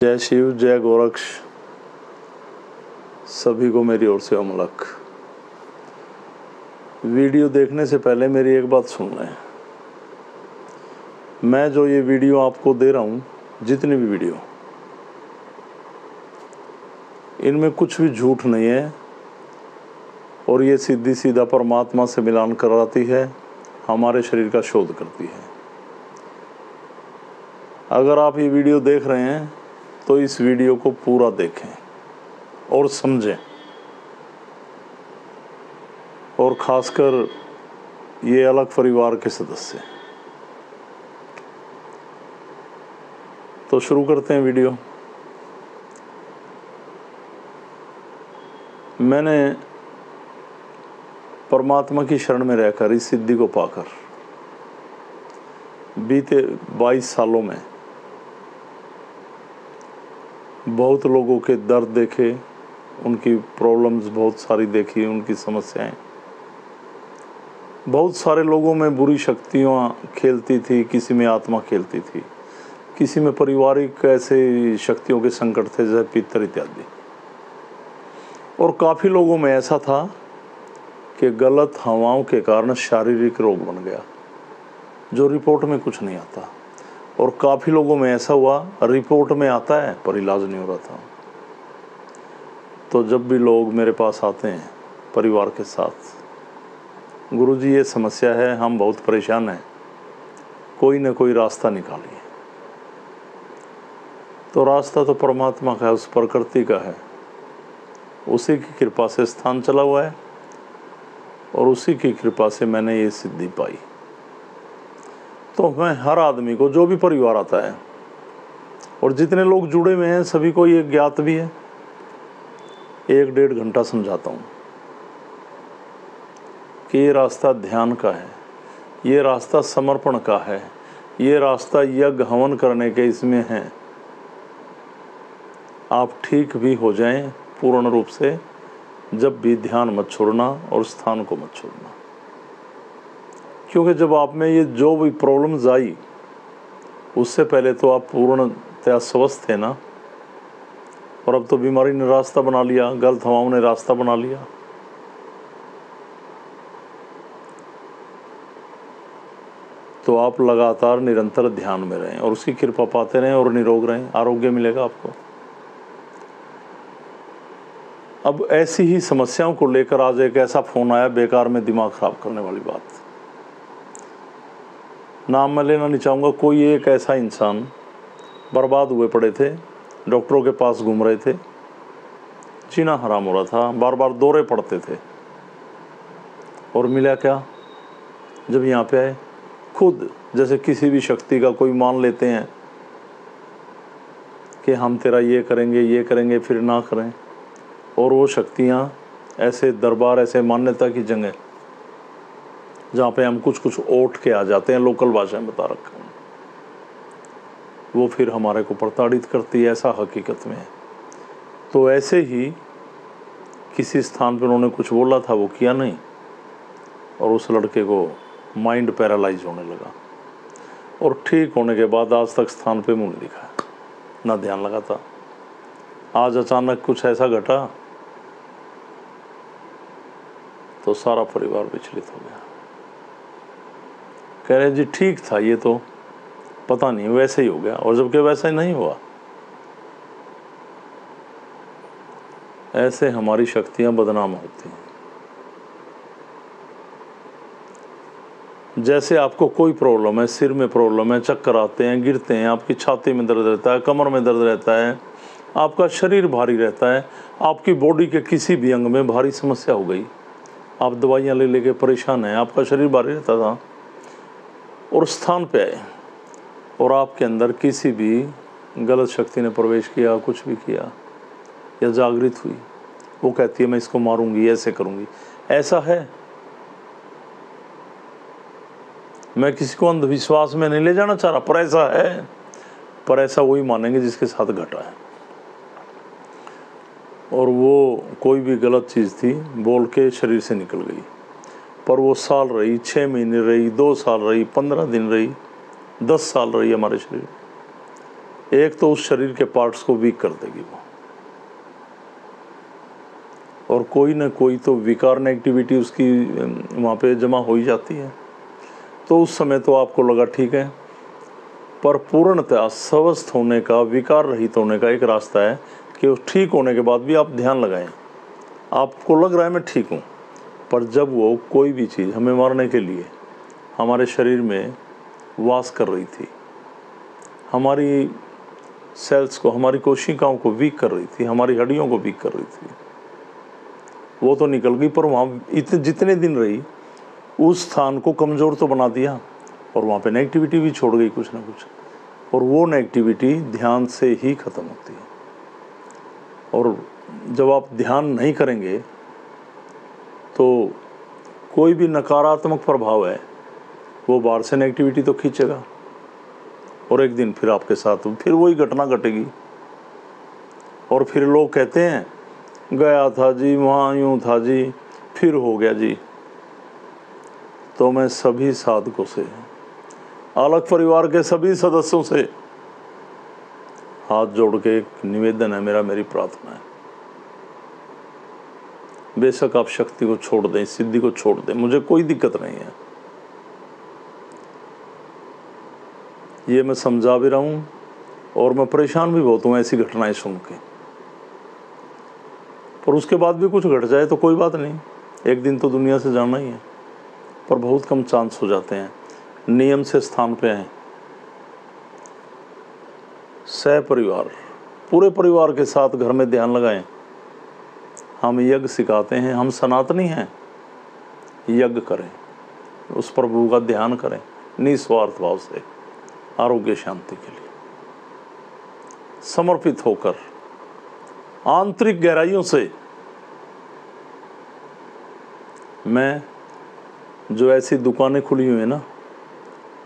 जय शिव, जय गोरक्ष। सभी को मेरी ओर से अमलक। वीडियो देखने से पहले मेरी एक बात सुन लें। मैं जो ये वीडियो आपको दे रहा हूँ, जितनी भी वीडियो, इनमें कुछ भी झूठ नहीं है और ये सीधी सीधा परमात्मा से मिलान कराती है, हमारे शरीर का शोध करती है। अगर आप ये वीडियो देख रहे हैं तो इस वीडियो को पूरा देखें और समझें, और ख़ासकर ये अलग परिवार के सदस्य। तो शुरू करते हैं वीडियो। मैंने परमात्मा की शरण में रहकर, इस सिद्धि को पाकर, बीते 22 सालों में बहुत लोगों के दर्द देखे, उनकी प्रॉब्लम्स बहुत सारी देखी, उनकी समस्याएं। बहुत सारे लोगों में बुरी शक्तियाँ खेलती थी, किसी में आत्मा खेलती थी, किसी में पारिवारिक ऐसे शक्तियों के संकट थे जैसे पितर इत्यादि। और काफ़ी लोगों में ऐसा था कि गलत हवाओं के कारण शारीरिक रोग बन गया, जो रिपोर्ट में कुछ नहीं आता। और काफ़ी लोगों में ऐसा हुआ, रिपोर्ट में आता है पर इलाज नहीं हो रहा था। तो जब भी लोग मेरे पास आते हैं परिवार के साथ, गुरुजी ये समस्या है, हम बहुत परेशान हैं, कोई न कोई रास्ता निकालिए। तो रास्ता तो परमात्मा का है, उस प्रकृति का है, उसी की कृपा से स्थान चला हुआ है और उसी की कृपा से मैंने ये सिद्धि पाई। तो मैं हर आदमी को, जो भी परिवार आता है और जितने लोग जुड़े हुए हैं, सभी को ये ज्ञात भी है, 1-1.5 घंटा समझाता हूँ कि ये रास्ता ध्यान का है, ये रास्ता समर्पण का है, ये रास्ता यज्ञ हवन करने के इसमें है। आप ठीक भी हो जाएं पूर्ण रूप से, जब भी ध्यान मत छोड़ना और स्थान को मत छोड़ना। क्योंकि जब आप में ये जो भी प्रॉब्लम्स आई, उससे पहले तो आप पूर्णतया स्वस्थ थे ना, और अब तो बीमारी ने रास्ता बना लिया, गलत हवाओं ने रास्ता बना लिया। तो आप लगातार निरंतर ध्यान में रहें और उसकी कृपा पाते रहें और निरोग रहें, आरोग्य मिलेगा आपको। अब ऐसी ही समस्याओं को लेकर आज एक ऐसा फ़ोन आया, बेकार में दिमाग ख़राब करने वाली बात। नाम मैं लेना नहीं चाहूँगा। कोई एक ऐसा इंसान, बर्बाद हुए पड़े थे, डॉक्टरों के पास घूम रहे थे, जीना हराम हो रहा था, बार बार दौरे पड़ते थे, और मिला क्या? जब यहाँ पे आए, खुद जैसे किसी भी शक्ति का कोई मान लेते हैं कि हम तेरा ये करेंगे, फिर ना करें। और वो शक्तियाँ ऐसे दरबार, ऐसे मान्यता की जगह जहाँ पे हम कुछ ओट के आ जाते हैं, लोकल भाषा में बता रखा हूँ, वो फिर हमारे को प्रताड़ित करती है, ऐसा हकीकत में है। तो ऐसे ही किसी स्थान पर उन्होंने कुछ बोला था, वो किया नहीं, और उस लड़के को माइंड पैरालाइज होने लगा, और ठीक होने के बाद आज तक स्थान पे मुंह नहीं दिखाया, ना ध्यान लगाता। आज अचानक कुछ ऐसा घटा तो सारा परिवार विचलित हो गया। कह रहे जी ठीक था, ये तो पता नहीं वैसे ही हो गया, और जबकि वैसा ही नहीं हुआ। ऐसे हमारी शक्तियां बदनाम होती हैं। जैसे आपको कोई प्रॉब्लम है, सिर में प्रॉब्लम है, चक्कर आते हैं, गिरते हैं, आपकी छाती में दर्द रहता है, कमर में दर्द रहता है, आपका शरीर भारी रहता है, आपकी बॉडी के किसी भी अंग में भारी समस्या हो गई, आप दवाइयाँ ले लेके परेशान हैं, आपका शरीर भारी रहता था, और स्थान पे आए और आपके अंदर किसी भी गलत शक्ति ने प्रवेश किया, कुछ भी किया, या जागृत हुई, वो कहती है मैं इसको मारूंगी, ऐसे करूंगी। ऐसा है, मैं किसी को अंधविश्वास में नहीं ले जाना चाह रहा, पर ऐसा है। पर ऐसा वही मानेंगे जिसके साथ घटा है, और वो कोई भी गलत चीज़ थी बोल के शरीर से निकल गई, पर वो साल रही, 6 महीने रही, 2 साल रही, 15 दिन रही, 10 साल रही हमारे शरीर। एक तो उस शरीर के पार्ट्स को वीक कर देगी वो, और कोई ना कोई तो विकार नेगेटिविटी उसकी वहाँ पे जमा हो ही जाती है। तो उस समय तो आपको लगा ठीक है, पर पूर्णतः स्वस्थ होने का, विकार रहित होने का एक रास्ता है कि उस ठीक होने के बाद भी आप ध्यान लगाएं। आपको लग रहा है मैं ठीक हूँ, पर जब वो कोई भी चीज़ हमें मारने के लिए हमारे शरीर में वास कर रही थी, हमारी सेल्स को, हमारी कोशिकाओं को वीक कर रही थी, हमारी हड्डियों को वीक कर रही थी, वो तो निकल गई, पर वहाँ इतने जितने दिन रही उस स्थान को कमज़ोर तो बना दिया, और वहाँ पे नेगेटिविटी भी छोड़ गई कुछ ना कुछ, और वो नेगेटिविटी ध्यान से ही ख़त्म होती है। और जब आप ध्यान नहीं करेंगे तो कोई भी नकारात्मक प्रभाव है वो बाहर से नेगेटिविटी तो खींचेगा, और एक दिन फिर आपके साथ फिर वही घटना घटेगी, और फिर लोग कहते हैं गया था जी, वहाँ यूँ था जी, फिर हो गया जी। तो मैं सभी साधकों से, अलग परिवार के सभी सदस्यों से हाथ जोड़ के एक निवेदन है मेरा, मेरी प्रार्थना है, बेशक आप शक्ति को छोड़ दें, सिद्धि को छोड़ दें, मुझे कोई दिक्कत नहीं है। ये मैं समझा भी रहा हूँ, और मैं परेशान भी बहुत हूँ ऐसी घटनाएं सुन के, पर उसके बाद भी कुछ घट जाए तो कोई बात नहीं, एक दिन तो दुनिया से जाना ही है, पर बहुत कम चांस हो जाते हैं। नियम से स्थान पे हैं, सह परिवार, पूरे परिवार के साथ घर में ध्यान लगाएं। हम यज्ञ सिखाते हैं, हम सनातनी हैं, यज्ञ करें, उस प्रभु का ध्यान करें निस्वार्थ भाव से, आरोग्य शांति के लिए समर्पित होकर, आंतरिक गहराइयों से। मैं जो ऐसी दुकानें खुली हुई हैं ना,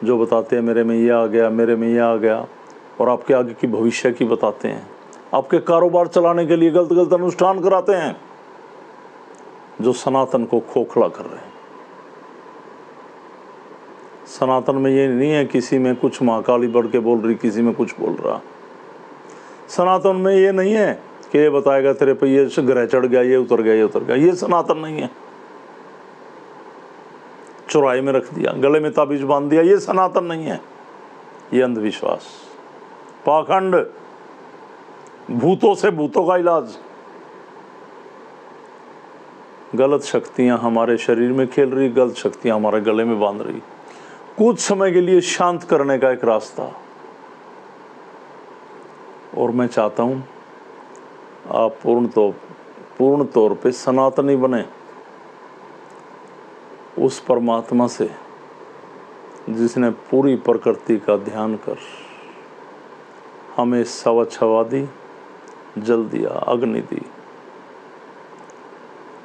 जो बताते हैं मेरे में ये आ गया, मेरे में ये आ गया, और आपके आगे की भविष्य की बताते हैं, आपके कारोबार चलाने के लिए गलत गलत अनुष्ठान कराते हैं, जो सनातन को खोखला कर रहे हैं। सनातन में ये नहीं है किसी में कुछ महाकाली बढ़ के बोल रही, किसी में कुछ बोल रहा। सनातन में ये नहीं है कि ये बताएगा तेरे पे ये ग्रह चढ़ गया, ये उतर गया, ये उतर गया। ये सनातन नहीं है। चौराहे में रख दिया, गले में ताबीज बांध दिया, ये सनातन नहीं है। ये अंधविश्वास, पाखंड, भूतों से भूतों का इलाज। गलत शक्तियां हमारे शरीर में खेल रही, गलत शक्तियां हमारे गले में बांध रही, कुछ समय के लिए शांत करने का एक रास्ता। और मैं चाहता हूं आप पूर्ण तौर पे सनातनी बने, उस परमात्मा से जिसने पूरी प्रकृति का ध्यान कर हमें स्वच्छ हवा दी, जल दिया, अग्नि दी,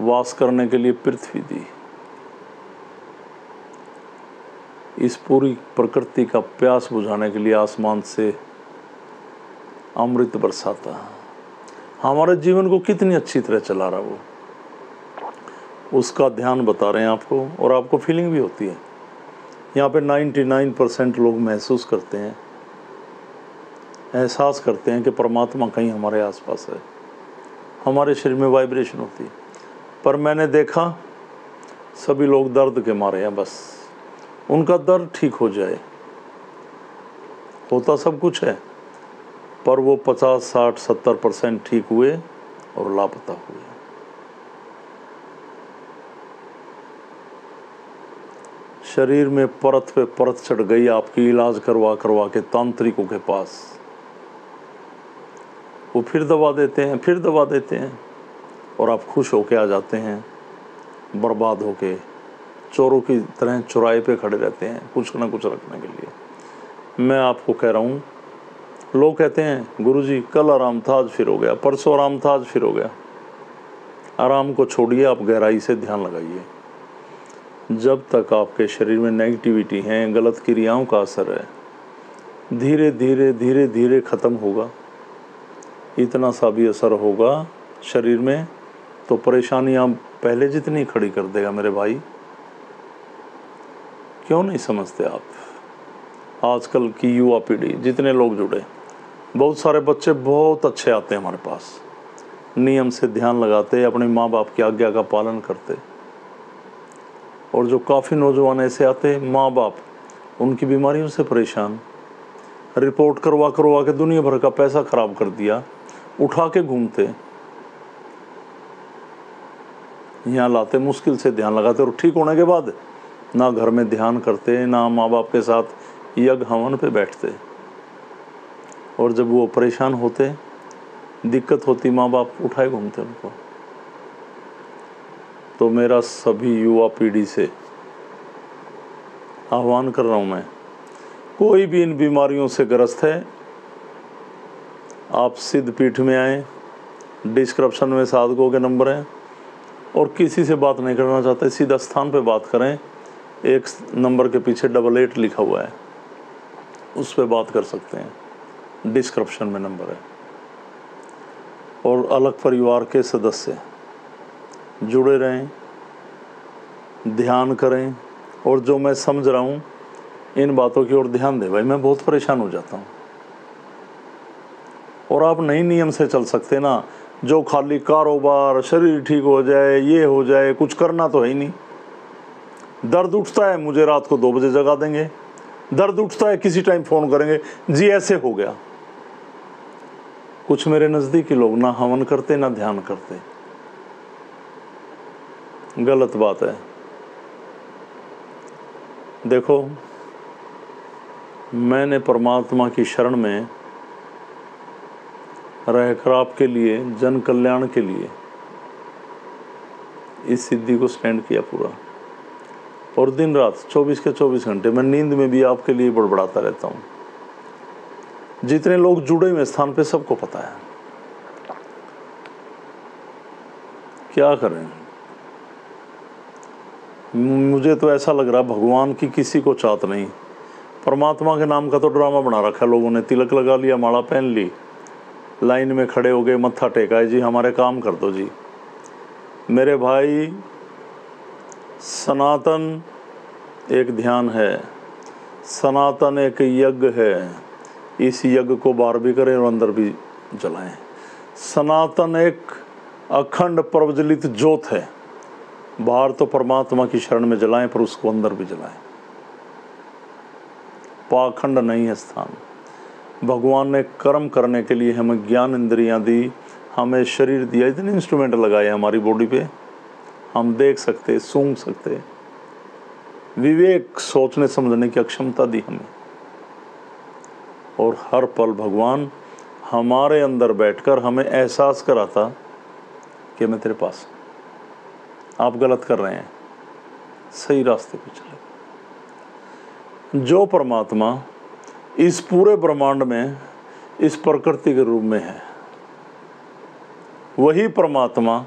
वास करने के लिए पृथ्वी दी, इस पूरी प्रकृति का प्यास बुझाने के लिए आसमान से अमृत बरसाता, हमारे जीवन को कितनी अच्छी तरह चला रहा वो, उसका ध्यान बता रहे हैं आपको, और आपको फीलिंग भी होती है। यहाँ पे 99% लोग महसूस करते हैं, एहसास करते हैं कि परमात्मा कहीं हमारे आसपास है, हमारे शरीर में वाइब्रेशन होती है। पर मैंने देखा सभी लोग दर्द के मारे हैं, बस उनका दर्द ठीक हो जाए, होता सब कुछ है, पर वो 50, 60, 70% ठीक हुए और लापता हुए। शरीर में परत पे परत चढ़ गई आपकी, इलाज करवा करवा के तांत्रिकों के पास। वो फिर दवा देते हैं, फिर दवा देते हैं, और आप खुश होके आ जाते हैं, बर्बाद होके चोरों की तरह चौराहे पे खड़े रहते हैं कुछ ना कुछ रखने के लिए। मैं आपको कह रहा हूँ, लोग कहते हैं गुरुजी कल आराम था आज फिर हो गया, परसों आराम था आज फिर हो गया। आराम को छोड़िए, आप गहराई से ध्यान लगाइए। जब तक आपके शरीर में नेगेटिविटी है, गलत क्रियाओं का असर है, धीरे धीरे धीरे धीरे ख़त्म होगा। इतना सा भी असर होगा शरीर में तो परेशानियाँ पहले जितनी खड़ी कर देगा मेरे भाई। क्यों नहीं समझते आप? आजकल की युवा पीढ़ी, जितने लोग जुड़े, बहुत सारे बच्चे बहुत अच्छे आते हैं हमारे पास, नियम से ध्यान लगाते, अपने माँ बाप की आज्ञा का पालन करते। और जो काफ़ी नौजवान ऐसे आते, माँ बाप उनकी बीमारियों से परेशान, रिपोर्ट करवा के दुनिया भर का पैसा खराब कर दिया, उठा के घूमते, यहाँ लाते, मुश्किल से ध्यान लगाते, और ठीक होने के बाद ना घर में ध्यान करते, ना माँ बाप के साथ यज्ञ हवन पे बैठते। और जब वो परेशान होते, दिक्कत होती, माँ बाप उठाए घूमते उनको। तो मेरा सभी युवा पीढ़ी से आह्वान कर रहा हूँ मैं, कोई भी इन बीमारियों से ग्रस्त है, आप सिद्ध पीठ में आए, डिस्क्रिप्शन में साधकों के नंबर हैं, और किसी से बात नहीं करना चाहते सीधा स्थान पे बात करें, एक नंबर के पीछे 88 लिखा हुआ है, उस पर बात कर सकते हैं, डिस्क्रिप्शन में नंबर है। और अलग परिवार के सदस्य जुड़े रहें, ध्यान करें, और जो मैं समझ रहा हूँ इन बातों की ओर ध्यान दें। भाई मैं बहुत परेशान हो जाता हूँ, और आप नई नियम से चल सकते ना, जो खाली कारोबार, शरीर ठीक हो जाए, ये हो जाए, कुछ करना तो है ही नहीं। दर्द उठता है, मुझे रात को 2 बजे जगा देंगे, दर्द उठता है किसी टाइम फ़ोन करेंगे, जी ऐसे हो गया। कुछ मेरे नज़दीकी लोग ना हवन करते ना ध्यान करते, गलत बात है। देखो, मैंने परमात्मा की शरण में रहकर आपके लिए, जन कल्याण के लिए इस सिद्धि को स्टैंड किया पूरा, और दिन रात 24 के 24 घंटे मैं नींद में भी आपके लिए बड़बड़ाता रहता हूँ। जितने लोग जुड़े हुए स्थान पे सबको पता है। क्या करें, मुझे तो ऐसा लग रहा भगवान की किसी को चाहत नहीं। परमात्मा के नाम का तो ड्रामा बना रखा है लोगों ने, तिलक लगा लिया, माला पहन ली, लाइन में खड़े हो गए, मत्था टेका है, जी हमारे काम कर दो जी। मेरे भाई, सनातन एक ध्यान है, सनातन एक यज्ञ है, इस यज्ञ को बाहर भी करें और अंदर भी जलाएं। सनातन एक अखंड प्रज्वलित ज्योत है, बाहर तो परमात्मा की शरण में जलाएं, पर उसको अंदर भी जलाएं। पाखंड नहीं है स्थान। भगवान ने कर्म करने के लिए हमें ज्ञान इंद्रियां दी, हमें शरीर दिया, इतने इंस्ट्रूमेंट लगाए हमारी बॉडी पे, हम देख सकते, सूंघ सकते, विवेक सोचने समझने की अक्षमता दी हमें। और हर पल भगवान हमारे अंदर बैठकर हमें एहसास कराता कि मैं तेरे पास, आप गलत कर रहे हैं, सही रास्ते पे चले। जो परमात्मा इस पूरे ब्रह्मांड में इस प्रकृति के रूप में है, वही परमात्मा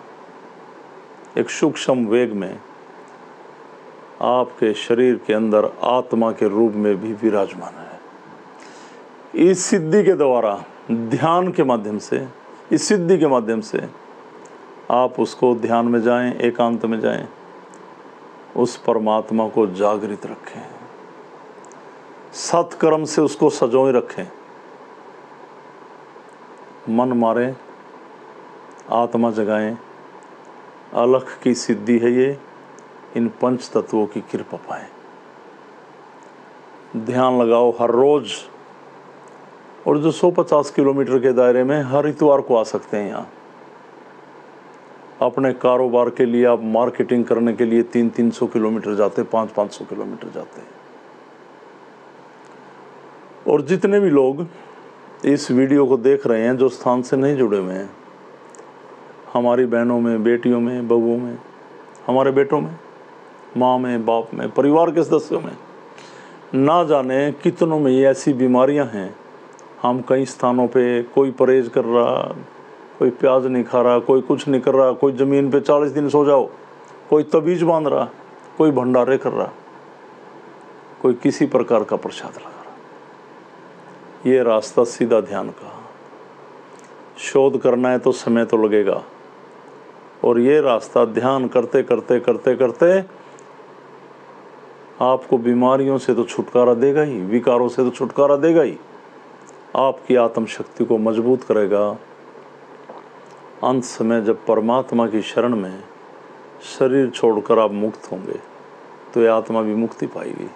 एक सूक्ष्म वेग में आपके शरीर के अंदर आत्मा के रूप में भी विराजमान है। इस सिद्धि के द्वारा, ध्यान के माध्यम से, इस सिद्धि के माध्यम से आप उसको ध्यान में जाएं, एकांत में जाएं, उस परमात्मा को जागृत रखें, सत्कर्म से उसको सजोए रखें, मन मारें, आत्मा जगाएं। अलख की सिद्धि है ये, इन पंच तत्वों की कृपा पाएं। ध्यान लगाओ हर रोज, और जो 150 किलोमीटर के दायरे में हर इतवार को आ सकते हैं यहाँ। अपने कारोबार के लिए आप मार्केटिंग करने के लिए 300-300 किलोमीटर जाते, 500-500 किलोमीटर जाते हैं। और जितने भी लोग इस वीडियो को देख रहे हैं जो स्थान से नहीं जुड़े हुए हैं, हमारी बहनों में, बेटियों में, बहुओं में, हमारे बेटों में, माँ में, बाप में, परिवार के सदस्यों में, ना जाने कितनों में ये ऐसी बीमारियां हैं। हम कई स्थानों पे, कोई परहेज कर रहा, कोई प्याज नहीं खा रहा, कोई कुछ नहीं कर रहा, कोई ज़मीन पे 40 दिन सो जाओ, कोई तबीज बांध रहा, कोई भंडारे कर रहा, कोई किसी प्रकार का प्रसाद लगा रहा। ये रास्ता सीधा ध्यान का, शोध करना है तो समय तो लगेगा, और ये रास्ता ध्यान करते करते करते करते आपको बीमारियों से तो छुटकारा देगा ही, विकारों से तो छुटकारा देगा ही, आपकी आत्मशक्ति को मजबूत करेगा। अंत समय जब परमात्मा की शरण में शरीर छोड़कर आप मुक्त होंगे तो ये आत्मा भी मुक्ति पाएगी।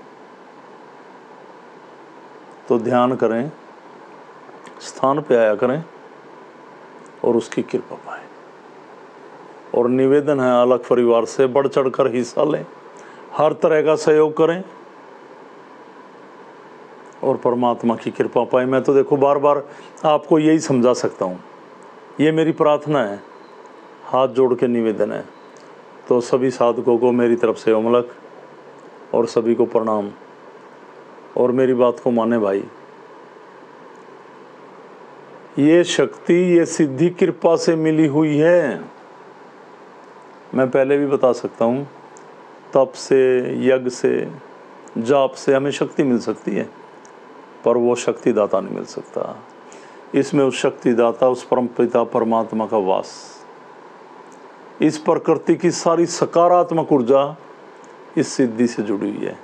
तो ध्यान करें, स्थान पे आया करें और उसकी कृपा पाएं। और निवेदन है, अलग परिवार से बढ़ चढ़कर हिस्सा लें, हर तरह का सहयोग करें और परमात्मा की कृपा पाएं। मैं तो देखो बार बार आपको यही समझा सकता हूँ, ये मेरी प्रार्थना है, हाथ जोड़ के निवेदन है। तो सभी साधकों को मेरी तरफ से ओमलक और सभी को प्रणाम। और मेरी बात को माने भाई, ये शक्ति, ये सिद्धि कृपा से मिली हुई है। मैं पहले भी बता सकता हूँ, तप से, यज्ञ से, जाप से हमें शक्ति मिल सकती है, पर वो शक्तिदाता नहीं मिल सकता। इसमें उस शक्तिदाता, उस परमपिता परमात्मा का वास, इस प्रकृति की सारी सकारात्मक ऊर्जा इस सिद्धि से जुड़ी हुई है।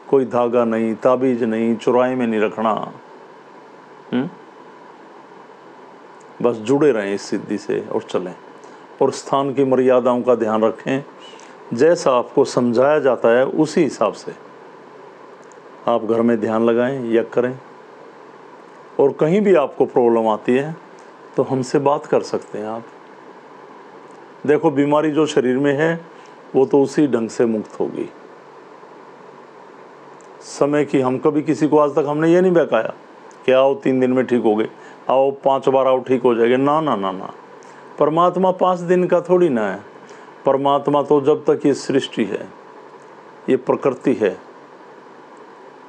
कोई धागा नहीं, ताबीज नहीं, चुराई में नहीं रखना। बस जुड़े रहें इस सिद्धि से और चलें। और स्थान की मर्यादाओं का ध्यान रखें। जैसा आपको समझाया जाता है उसी हिसाब से आप घर में ध्यान लगाएं, यज्ञ करें। और कहीं भी आपको प्रॉब्लम आती है तो हमसे बात कर सकते हैं आप। देखो, बीमारी जो शरीर में है वो तो उसी ढंग से मुक्त होगी। समय की हम कभी किसी को आज तक हमने ये नहीं बहकाया कि आओ 3 दिन में ठीक हो गए, आओ 5 बार आओ ठीक हो जाएगा। ना ना ना ना, परमात्मा 5 दिन का थोड़ी ना है। परमात्मा तो जब तक ये सृष्टि है, ये प्रकृति है,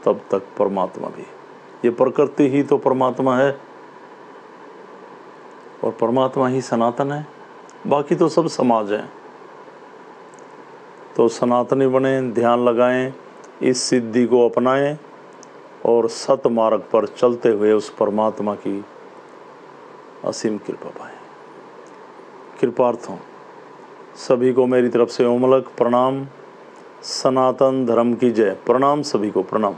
तब तक परमात्मा भी। ये प्रकृति ही तो परमात्मा है और परमात्मा ही सनातन है, बाकी तो सब समाज है। तो सनातनी बने, ध्यान लगाएं, इस सिद्धि को अपनाएं और सत मार्ग पर चलते हुए उस परमात्मा की असीम कृपा पाएं। कृपार्थों, सभी को मेरी तरफ से ओमलक प्रणाम। सनातन धर्म की जय। प्रणाम, सभी को प्रणाम।